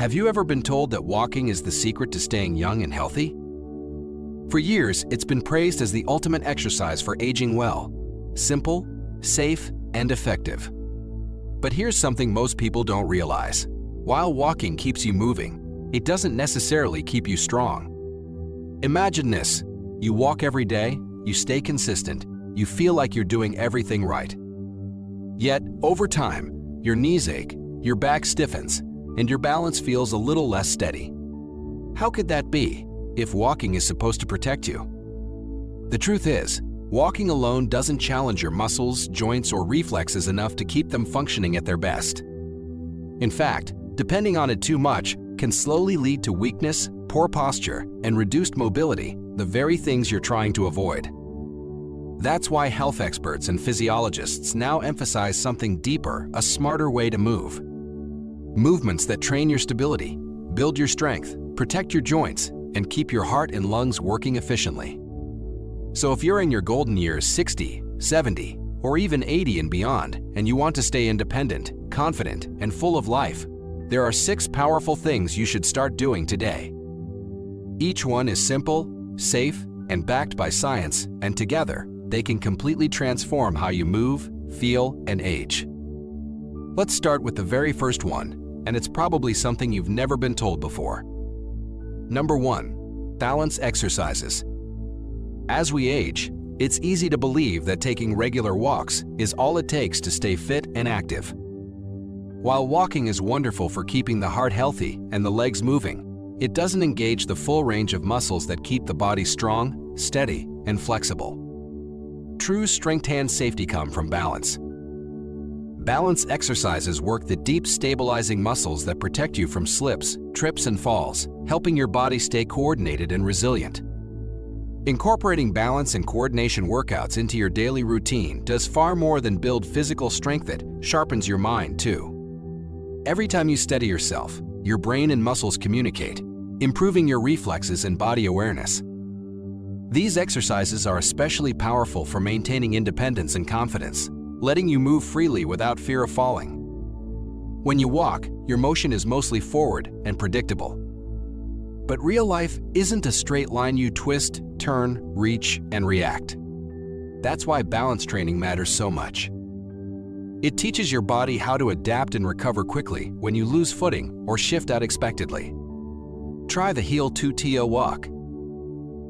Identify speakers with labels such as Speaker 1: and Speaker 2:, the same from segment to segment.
Speaker 1: Have you ever been told that walking is the secret to staying young and healthy? For years, it's been praised as the ultimate exercise for aging well. Simple, safe, and effective. But here's something most people don't realize. While walking keeps you moving, it doesn't necessarily keep you strong. Imagine this. You walk every day, you stay consistent, you feel like you're doing everything right. Yet, over time, your knees ache, your back stiffens, and your balance feels a little less steady. How could that be, if walking is supposed to protect you? The truth is, walking alone doesn't challenge your muscles, joints, or reflexes enough to keep them functioning at their best. In fact, depending on it too much can slowly lead to weakness, poor posture, and reduced mobility, the very things you're trying to avoid. That's why health experts and physiologists now emphasize something deeper, a smarter way to move. Movements that train your stability, build your strength, protect your joints, and keep your heart and lungs working efficiently. So if you're in your golden years 60, 70, or even 80 and beyond, and you want to stay independent, confident, and full of life, there are 6 powerful things you should start doing today. Each one is simple, safe, and backed by science, and together, they can completely transform how you move, feel, and age. Let's start with the very first one, and it's probably something you've never been told before. Number 1. Balance exercises. As we age, it's easy to believe that taking regular walks is all it takes to stay fit and active. While walking is wonderful for keeping the heart healthy and the legs moving, it doesn't engage the full range of muscles that keep the body strong, steady, and flexible. True strength and safety come from balance. Balance exercises work the deep stabilizing muscles that protect you from slips, trips, and falls, helping your body stay coordinated and resilient. Incorporating balance and coordination workouts into your daily routine does far more than build physical strength, it sharpens your mind too. Every time you steady yourself, your brain and muscles communicate, improving your reflexes and body awareness. These exercises are especially powerful for maintaining independence and confidence, letting you move freely without fear of falling. When you walk, your motion is mostly forward and predictable. But real life isn't a straight line you twist, turn, reach, and react. That's why balance training matters so much. It teaches your body how to adapt and recover quickly when you lose footing or shift unexpectedly. Try the heel 2-to walk.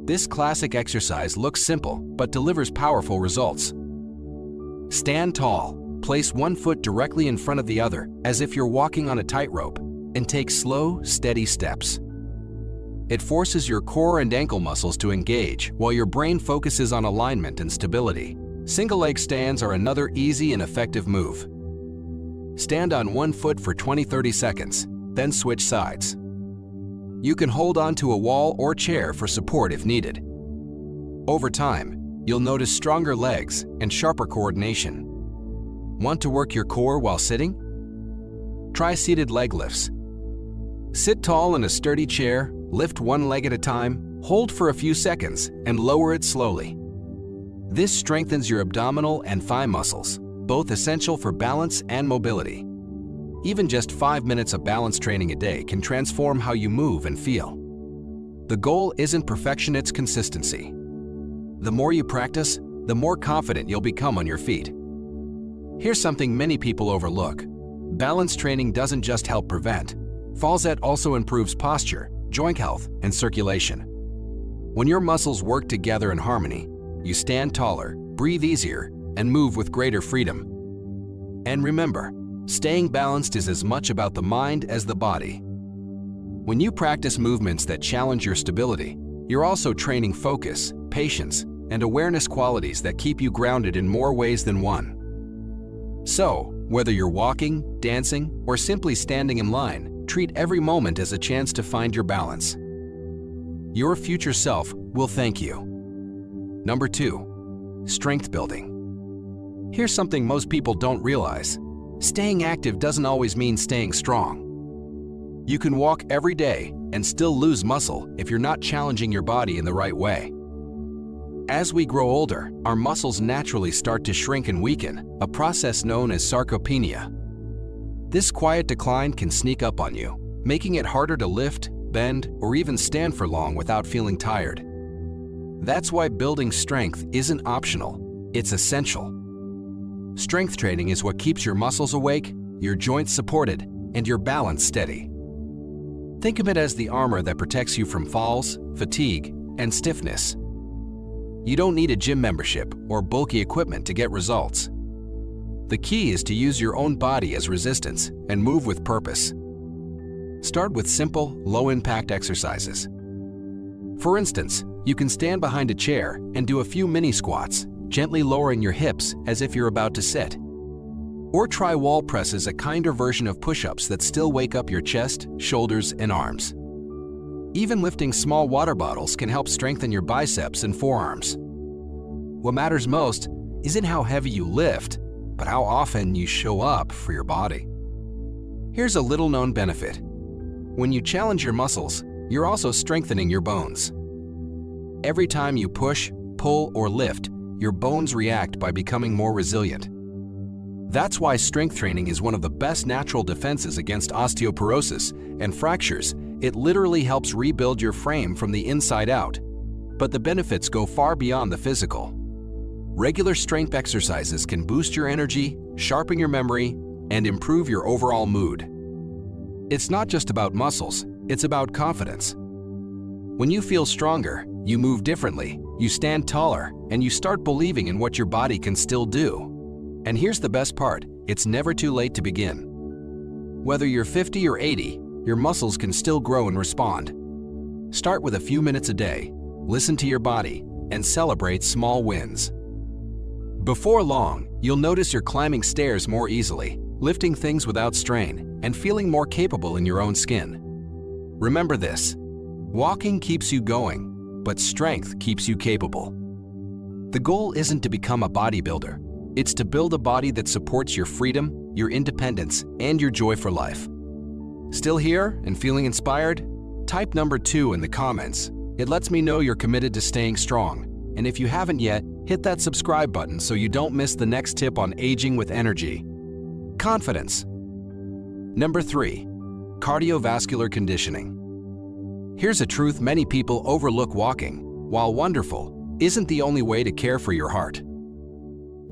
Speaker 1: This classic exercise looks simple but delivers powerful results. Stand tall, place one foot directly in front of the other as if you're walking on a tightrope, and take slow, steady steps. It forces your core and ankle muscles to engage while your brain focuses on alignment and stability. Single leg stands are another easy and effective move. Stand on one foot for 20-30 seconds, then switch sides. You can hold on to a wall or chair for support if needed. Over time, you'll notice stronger legs and sharper coordination. Want to work your core while sitting? Try seated leg lifts. Sit tall in a sturdy chair, lift one leg at a time, hold for a few seconds, and lower it slowly. This strengthens your abdominal and thigh muscles, both essential for balance and mobility. Even just 5 minutes of balance training a day can transform how you move and feel. The goal isn't perfection, it's consistency. The more you practice, the more confident you'll become on your feet. Here's something many people overlook. Balance training doesn't just help prevent falls, it also improves posture, joint health, and circulation. When your muscles work together in harmony, you stand taller, breathe easier, and move with greater freedom. And remember, staying balanced is as much about the mind as the body. When you practice movements that challenge your stability, you're also training focus, patience, and awareness, qualities that keep you grounded in more ways than one. So, whether you're walking, dancing, or simply standing in line, treat every moment as a chance to find your balance. Your future self will thank you. Number 2. Strength building. Here's something most people don't realize. Staying active doesn't always mean staying strong. You can walk every day and still lose muscle if you're not challenging your body in the right way. As we grow older, our muscles naturally start to shrink and weaken, a process known as sarcopenia. This quiet decline can sneak up on you, making it harder to lift, bend, or even stand for long without feeling tired. That's why building strength isn't optional, it's essential. Strength training is what keeps your muscles awake, your joints supported, and your balance steady. Think of it as the armor that protects you from falls, fatigue, and stiffness. You don't need a gym membership or bulky equipment to get results. The key is to use your own body as resistance and move with purpose. Start with simple, low-impact exercises. For instance, you can stand behind a chair and do a few mini squats, gently lowering your hips as if you're about to sit. Or try wall presses, a kinder version of push-ups that still wake up your chest, shoulders, and arms. Even lifting small water bottles can help strengthen your biceps and forearms. What matters most isn't how heavy you lift, but how often you show up for your body. Here's a little-known benefit. When you challenge your muscles, you're also strengthening your bones. Every time you push, pull, or lift, your bones react by becoming more resilient. That's why strength training is one of the best natural defenses against osteoporosis and fractures. It literally helps rebuild your frame from the inside out. But the benefits go far beyond the physical. Regular strength exercises can boost your energy, sharpen your memory, and improve your overall mood. It's not just about muscles, it's about confidence. When you feel stronger, you move differently, you stand taller, and you start believing in what your body can still do. And here's the best part, it's never too late to begin. Whether you're 50 or 80, your muscles can still grow and respond. Start with a few minutes a day, listen to your body, and celebrate small wins. Before long, you'll notice you're climbing stairs more easily, lifting things without strain, and feeling more capable in your own skin. Remember this, walking keeps you going, but strength keeps you capable. The goal isn't to become a bodybuilder. It's to build a body that supports your freedom, your independence, and your joy for life. Still here and feeling inspired? Type number 2 in the comments. It lets me know you're committed to staying strong. And if you haven't yet, hit that subscribe button so you don't miss the next tip on aging with energy. Confidence. Number 3, cardiovascular conditioning. Here's a truth many people overlook: walking, while wonderful, isn't the only way to care for your heart.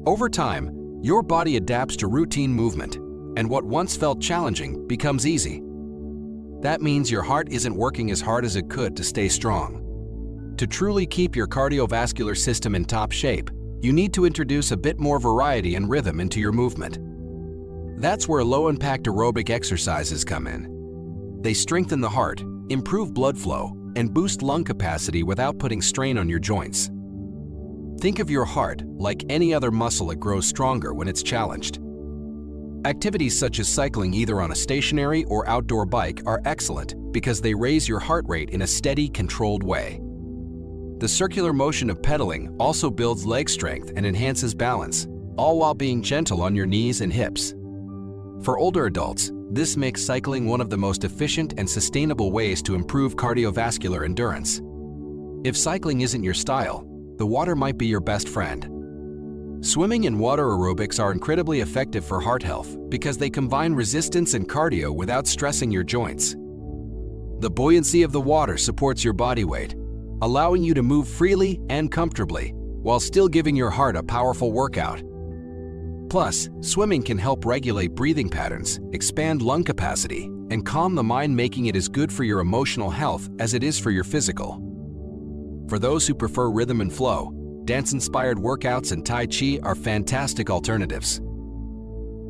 Speaker 1: Over time, your body adapts to routine movement, and what once felt challenging becomes easy. That means your heart isn't working as hard as it could to stay strong. To truly keep your cardiovascular system in top shape, you need to introduce a bit more variety and rhythm into your movement. That's where low-impact aerobic exercises come in. They strengthen the heart, improve blood flow, and boost lung capacity without putting strain on your joints. Think of your heart like any other muscle. It grows stronger when it's challenged. Activities such as cycling either on a stationary or outdoor bike are excellent because they raise your heart rate in a steady, controlled way. The circular motion of pedaling also builds leg strength and enhances balance, all while being gentle on your knees and hips. For older adults, this makes cycling one of the most efficient and sustainable ways to improve cardiovascular endurance. If cycling isn't your style, the water might be your best friend. Swimming and water aerobics are incredibly effective for heart health because they combine resistance and cardio without stressing your joints. The buoyancy of the water supports your body weight, allowing you to move freely and comfortably while still giving your heart a powerful workout. Plus, swimming can help regulate breathing patterns, expand lung capacity, and calm the mind, making it as good for your emotional health as it is for your physical. For those who prefer rhythm and flow, dance-inspired workouts and Tai Chi are fantastic alternatives.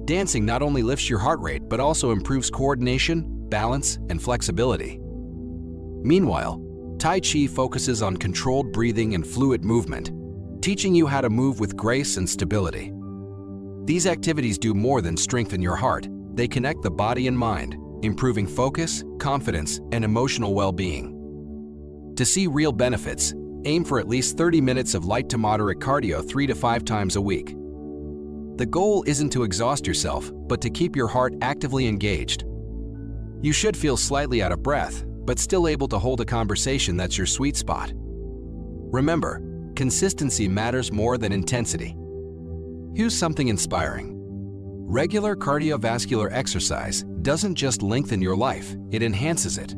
Speaker 1: Dancing not only lifts your heart rate but also improves coordination, balance, and flexibility. Meanwhile, Tai Chi focuses on controlled breathing and fluid movement, teaching you how to move with grace and stability. These activities do more than strengthen your heart. They connect the body and mind, improving focus, confidence, and emotional well-being. To see real benefits, aim for at least 30 minutes of light to moderate cardio 3 to 5 times a week. The goal isn't to exhaust yourself, but to keep your heart actively engaged. You should feel slightly out of breath, but still able to hold a conversation. That's your sweet spot. Remember, consistency matters more than intensity. Here's something inspiring. Regular cardiovascular exercise doesn't just lengthen your life, it enhances it.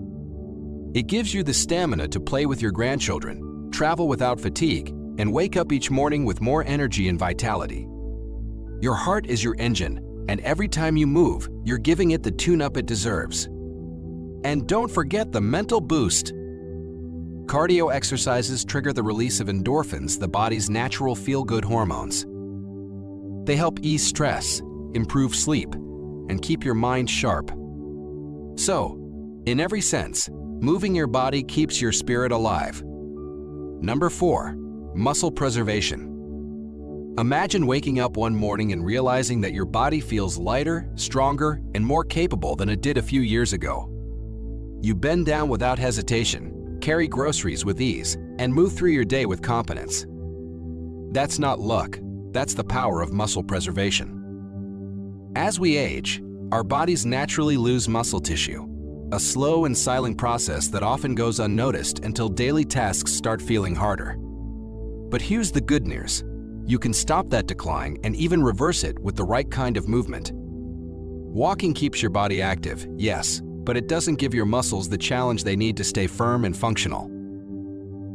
Speaker 1: It gives you the stamina to play with your grandchildren, travel without fatigue, and wake up each morning with more energy and vitality. Your heart is your engine, and every time you move, you're giving it the tune-up it deserves. And don't forget the mental boost. Cardio exercises trigger the release of endorphins, the body's natural feel-good hormones. They help ease stress, improve sleep, and keep your mind sharp. So, in every sense, moving your body keeps your spirit alive. Number 4, muscle preservation. Imagine waking up one morning and realizing that your body feels lighter, stronger, and more capable than it did a few years ago. You bend down without hesitation, carry groceries with ease, and move through your day with confidence. That's not luck, that's the power of muscle preservation. As we age, our bodies naturally lose muscle tissue, a slow and silent process that often goes unnoticed until daily tasks start feeling harder. But here's the good news. You can stop that decline and even reverse it with the right kind of movement. Walking keeps your body active, yes, but it doesn't give your muscles the challenge they need to stay firm and functional.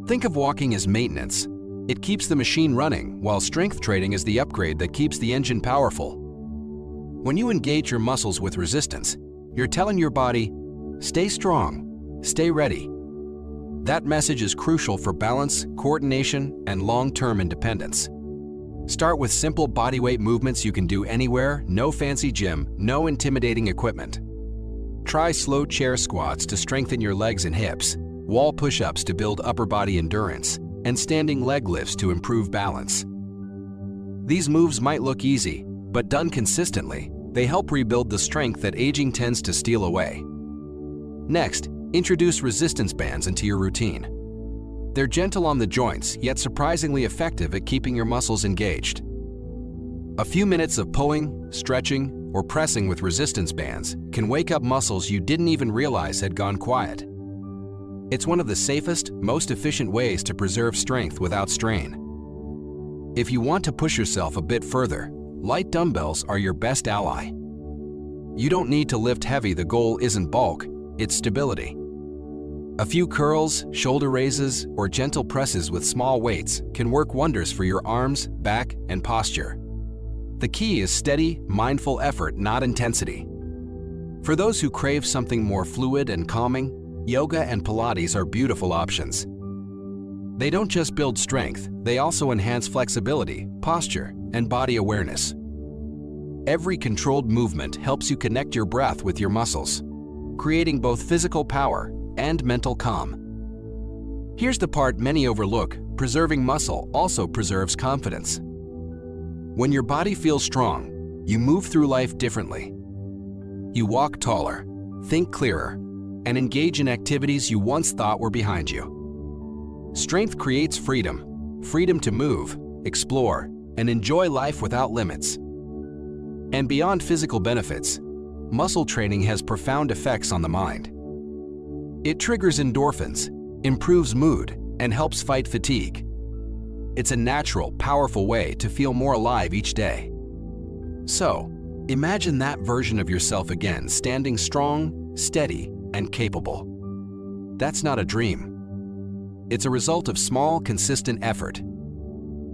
Speaker 1: Think of walking as maintenance. It keeps the machine running, while strength training is the upgrade that keeps the engine powerful. When you engage your muscles with resistance, you're telling your body, stay strong, stay ready. That message is crucial for balance, coordination, and long-term independence. Start with simple bodyweight movements you can do anywhere, no fancy gym, no intimidating equipment. Try slow chair squats to strengthen your legs and hips, wall push-ups to build upper body endurance, and standing leg lifts to improve balance. These moves might look easy, but done consistently, they help rebuild the strength that aging tends to steal away. Next, introduce resistance bands into your routine. They're gentle on the joints, yet surprisingly effective at keeping your muscles engaged. A few minutes of pulling, stretching, or pressing with resistance bands can wake up muscles you didn't even realize had gone quiet. It's one of the safest, most efficient ways to preserve strength without strain. If you want to push yourself a bit further, light dumbbells are your best ally. You don't need to lift heavy, the goal isn't bulk, it's stability. A few curls, shoulder raises, or gentle presses with small weights can work wonders for your arms, back, and posture. The key is steady, mindful effort, not intensity. For those who crave something more fluid and calming, yoga and Pilates are beautiful options. They don't just build strength, they also enhance flexibility, posture, and body awareness. Every controlled movement helps you connect your breath with your muscles, creating both physical power and mental calm. Here's the part many overlook: preserving muscle also preserves confidence. When your body feels strong, you move through life differently. You walk taller, think clearer, and engage in activities you once thought were behind you. Strength creates freedom, freedom to move, explore, and enjoy life without limits. And beyond physical benefits, muscle training has profound effects on the mind. It triggers endorphins, improves mood, and helps fight fatigue. It's a natural, powerful way to feel more alive each day. So, imagine that version of yourself again, standing strong, steady, and capable. That's not a dream. It's a result of small, consistent effort.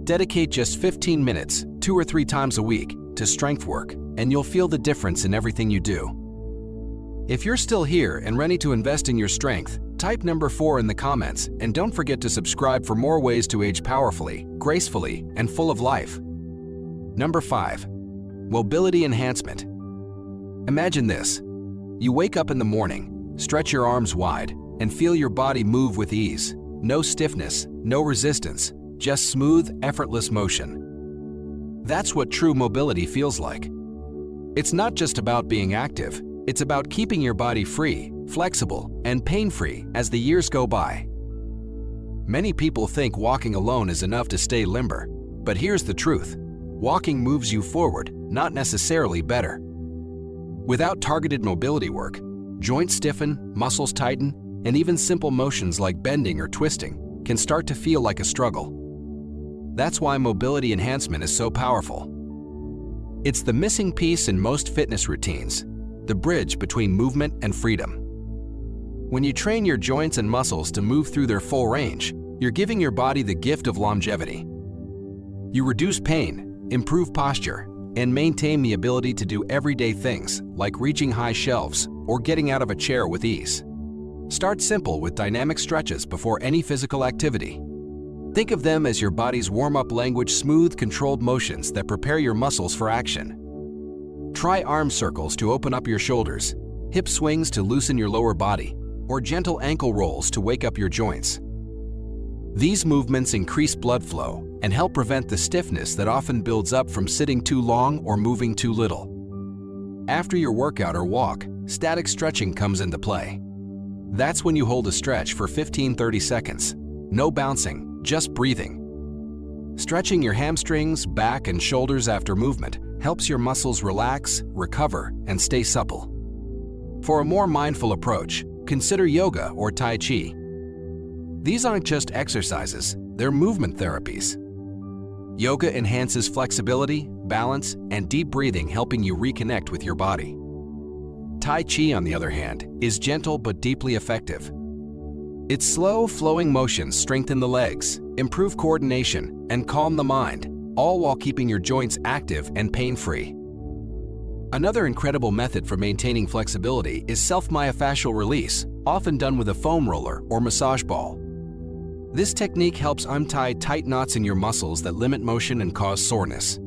Speaker 1: Dedicate just 15 minutes, 2 or 3 times a week, to strength work, and you'll feel the difference in everything you do. If you're still here and ready to invest in your strength, type number 4 in the comments, and don't forget to subscribe for more ways to age powerfully, gracefully, and full of life. Number 5. Mobility enhancement. Imagine this. You wake up in the morning, stretch your arms wide, and feel your body move with ease. No stiffness, no resistance, just smooth, effortless motion. That's what true mobility feels like. It's not just about being active. It's about keeping your body free, flexible, and pain-free as the years go by. Many people think walking alone is enough to stay limber, but here's the truth. Walking moves you forward, not necessarily better. Without targeted mobility work, joints stiffen, muscles tighten, and even simple motions like bending or twisting can start to feel like a struggle. That's why mobility enhancement is so powerful. It's the missing piece in most fitness routines, the bridge between movement and freedom. When you train your joints and muscles to move through their full range, you're giving your body the gift of longevity. You reduce pain, improve posture, and maintain the ability to do everyday things like reaching high shelves or getting out of a chair with ease. Start simple with dynamic stretches before any physical activity. Think of them as your body's warm-up language, smooth, controlled motions that prepare your muscles for action. Try arm circles to open up your shoulders, hip swings to loosen your lower body, or gentle ankle rolls to wake up your joints. These movements increase blood flow and help prevent the stiffness that often builds up from sitting too long or moving too little. After your workout or walk, static stretching comes into play. That's when you hold a stretch for 15-30 seconds. No bouncing, just breathing. Stretching your hamstrings, back, and shoulders after movement helps your muscles relax, recover, and stay supple. For a more mindful approach, consider yoga or Tai Chi. These aren't just exercises, they're movement therapies. Yoga enhances flexibility, balance, and deep breathing, helping you reconnect with your body. Tai Chi, on the other hand, is gentle but deeply effective. Its slow, flowing motions strengthen the legs, improve coordination, and calm the mind, all while keeping your joints active and pain-free. Another incredible method for maintaining flexibility is self-myofascial release, often done with a foam roller or massage ball. This technique helps untie tight knots in your muscles that limit motion and cause soreness.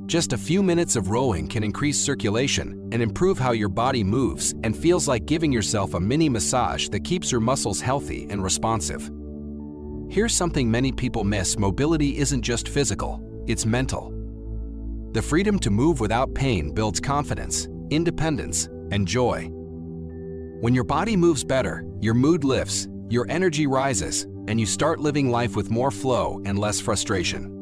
Speaker 1: Just a few minutes of rolling can increase circulation and improve how your body moves, and feels like giving yourself a mini massage that keeps your muscles healthy and responsive. Here's something many people miss: mobility isn't just physical, it's mental. The freedom to move without pain builds confidence, independence, and joy. When your body moves better, your mood lifts, your energy rises, and you start living life with more flow and less frustration.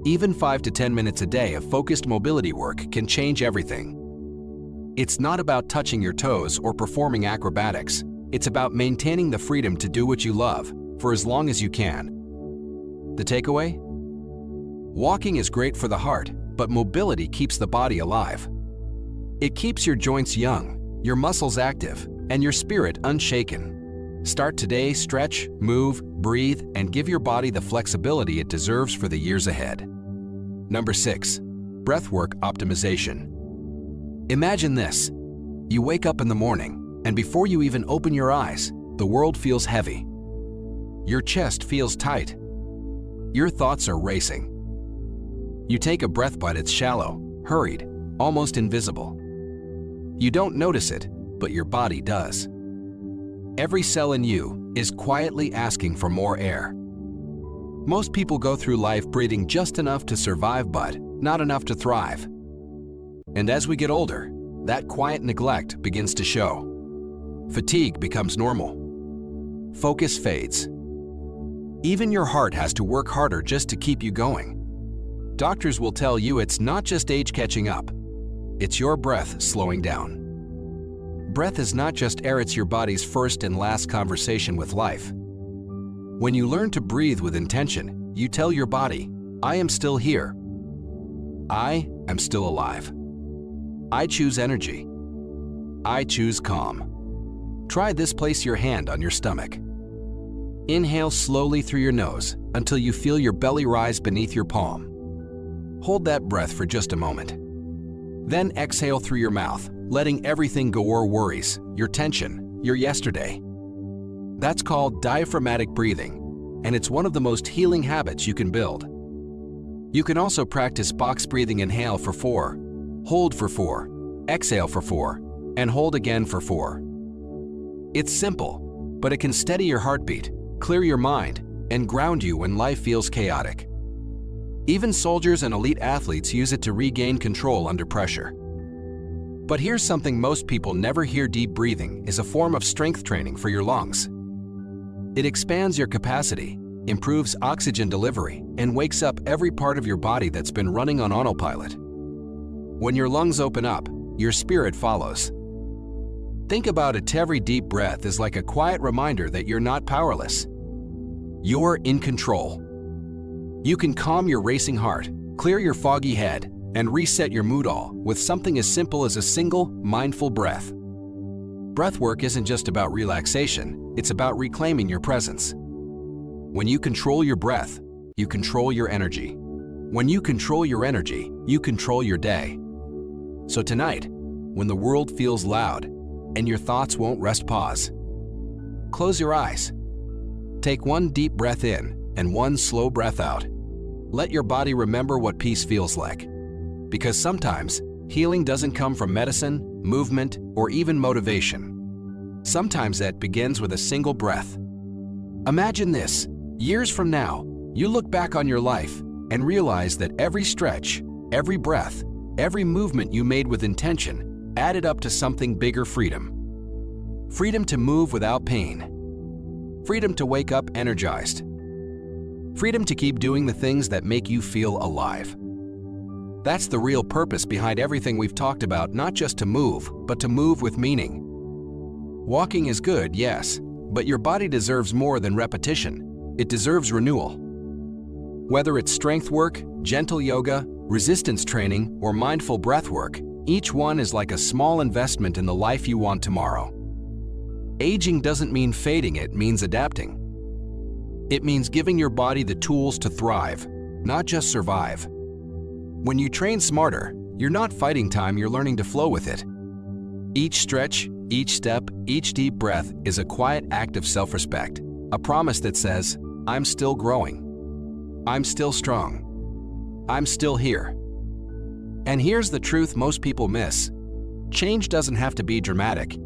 Speaker 1: Even 5 to 10 minutes a day of focused mobility work can change everything. It's not about touching your toes or performing acrobatics. It's about maintaining the freedom to do what you love for as long as you can. The takeaway? Walking is great for the heart, but mobility keeps the body alive. It keeps your joints young, your muscles active, and your spirit unshaken. Start today, stretch, move, breathe, and give your body the flexibility it deserves for the years ahead. Number 6. Breathwork optimization. Imagine this. You wake up in the morning, and before you even open your eyes, the world feels heavy. Your chest feels tight. Your thoughts are racing. You take a breath, but it's shallow, hurried, almost invisible. You don't notice it, but your body does. Every cell in you is quietly asking for more air. Most people go through life breathing just enough to survive, but not enough to thrive. And as we get older, that quiet neglect begins to show. Fatigue becomes normal. Focus fades. Even your heart has to work harder just to keep you going. Doctors will tell you it's not just age catching up, it's your breath slowing down. Breath is not just air, it's your body's first and last conversation with life. When you learn to breathe with intention, you tell your body, I am still here. I am still alive. I choose energy. I choose calm. Try this. Place your hand on your stomach. Inhale slowly through your nose until you feel your belly rise beneath your palm. Hold that breath for just a moment. Then exhale through your mouth, letting everything go: your worries, your tension, your yesterday. That's called diaphragmatic breathing, and it's one of the most healing habits you can build. You can also practice box breathing. Inhale for 4, hold for 4, exhale for 4, and hold again for 4. It's simple, but it can steady your heartbeat, clear your mind, and ground you when life feels chaotic. Even soldiers and elite athletes use it to regain control under pressure. But here's something most people never hear: deep breathing is a form of strength training for your lungs. It expands your capacity, improves oxygen delivery, and wakes up every part of your body that's been running on autopilot. When your lungs open up, your spirit follows. Think about it: every deep breath is like a quiet reminder that you're not powerless. You're in control. You can calm your racing heart, clear your foggy head, and reset your mood all with something as simple as a single, mindful breath. Breathwork isn't just about relaxation, it's about reclaiming your presence. When you control your breath, you control your energy. When you control your energy, you control your day. So tonight, when the world feels loud and your thoughts won't rest, pause. Close your eyes. Take one deep breath in and one slow breath out. Let your body remember what peace feels like. Because sometimes, healing doesn't come from medicine, movement, or even motivation. Sometimes that begins with a single breath. Imagine this. Years from now, you look back on your life and realize that every stretch, every breath, every movement you made with intention added up to something bigger: freedom. Freedom to move without pain. Freedom to wake up energized. Freedom to keep doing the things that make you feel alive. That's the real purpose behind everything we've talked about, not just to move, but to move with meaning. Walking is good, yes, but your body deserves more than repetition. It deserves renewal. Whether it's strength work, gentle yoga, resistance training, or mindful breath work, each one is like a small investment in the life you want tomorrow. Aging doesn't mean fading, it means adapting. It means giving your body the tools to thrive, not just survive. When you train smarter, you're not fighting time, you're learning to flow with it. Each stretch, each step, each deep breath is a quiet act of self-respect, a promise that says, I'm still growing. I'm still strong. I'm still here. And here's the truth most people miss. Change doesn't have to be dramatic.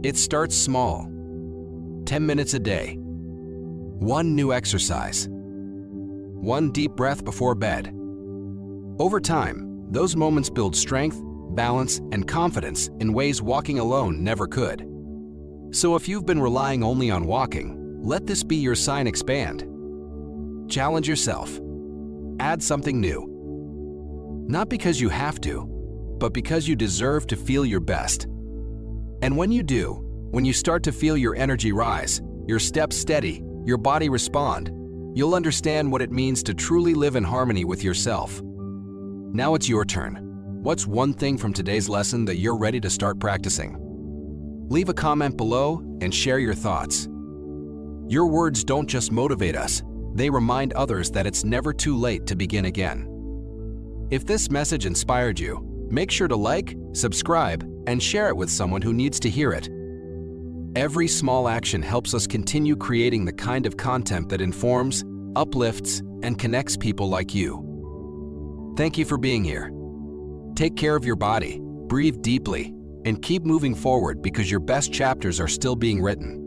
Speaker 1: It starts small. 10 minutes a day. One new exercise. One deep breath before bed. Over time, those moments build strength, balance, and confidence in ways walking alone never could. So if you've been relying only on walking, let this be your sign: expand. Challenge yourself. Add something new. Not because you have to, but because you deserve to feel your best. And when you do, when you start to feel your energy rise, your steps steady, your body respond, you'll understand what it means to truly live in harmony with yourself. Now it's your turn. What's one thing from today's lesson that you're ready to start practicing? Leave a comment below and share your thoughts. Your words don't just motivate us, they remind others that it's never too late to begin again. If this message inspired you, make sure to like, subscribe, and share it with someone who needs to hear it. Every small action helps us continue creating the kind of content that informs, uplifts, and connects people like you. Thank you for being here. Take care of your body, breathe deeply, and keep moving forward because your best chapters are still being written.